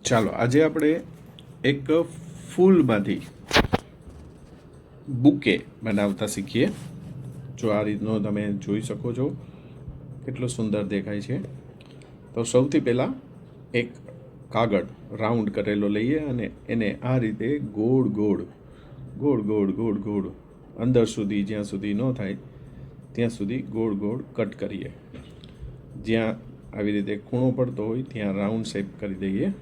ચાલો આજે આપણે એક ફૂલમાંથી બુકે બનાવતા શીખીએ। જો આ રીતનો તમે જોઈ શકો છો કેટલો સુંદર દેખાય છે। તો સૌથી પહેલાં એક કાગળ રાઉન્ડ કરેલો લઈએ અને એને આ રીતે ગોળ ગોળ ગોળ ગોળ ગોળ ગોળ અંદર સુધી જ્યાં સુધી ન થાય ત્યાં સુધી ગોળ ગોળ કટ કરીએ। જ્યાં આવી રીતે ખૂણો પડતો હોય ત્યાં રાઉન્ડ શેપ કરી દઈએ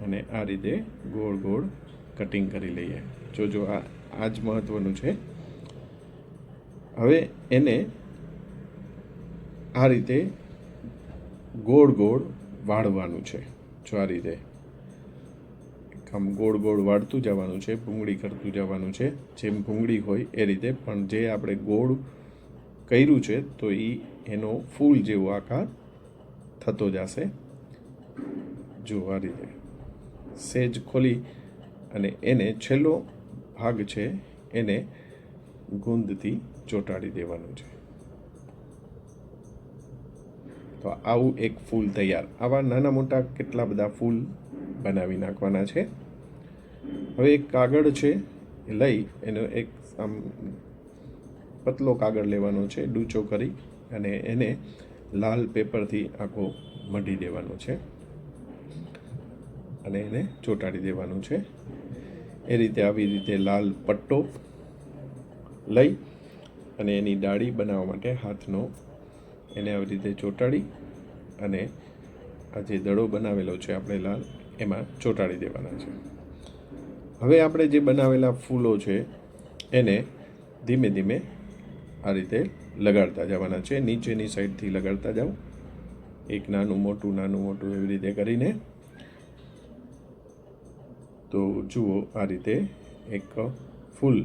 અને આ રીતે ગોળ ગોળ કટિંગ કરી લઈએ। જો આ જ મહત્ત્વનું છે। હવે એને આ રીતે ગોળ ગોળ વાળવાનું છે। જો આ રીતે આમ ગોળ ગોળ વાળતું જવાનું છે, ભૂંગળી કરતું જવાનું છે, જેમ ભૂંગળી હોય એ રીતે। પણ જે આપણે ગોળ કર્યું છે તો એનો ફૂલ જેવો આકાર થતો જશે। જો આ રીતે સેજ ખોલી અને એને છેલ્લો ભાગ છે એને ગુંદથી ચોંટાડી દેવાનું છે। તો આવું એક ફૂલ તૈયાર। આવા નાના મોટા કેટલા બધા ફૂલ બનાવી નાખવાના છે। હવે એક કાગળ છે એ લઈ એનો એક આમ પતલો કાગળ લેવાનો છે, ડૂચો કરી અને એને લાલ પેપરથી આખો મઢી દેવાનો છે અને એને ચોંટાડી દેવાનું છે। એ રીતે આવી રીતે લાલ પટ્ટો લઈ અને એની ડાળી બનાવવા માટે હાથનો એને આવી રીતે ચોંટાડી અને આ જે દડો બનાવેલો છે આપણે લાલ એમાં ચોંટાડી દેવાના છે। હવે આપણે જે બનાવેલા ફૂલો છે એને ધીમે ધીમે આ રીતે લગાડતા જવાના છે। નીચેની સાઈડથી લગાડતા જાઓ, એક નાનું મોટું એવી રીતે કરીને। તો જુઓ આ રીતે એક ફૂલ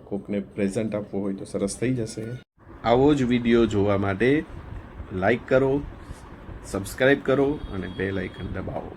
કોકને પ્રેઝન્ટ આપવો હોય તો સરસ થઈ જશે। આવો જ વિડીયો જોવા માટે લાઈક કરો, સબસ્ક્રાઈબ કરો અને બેલ આઇકન દબાવો।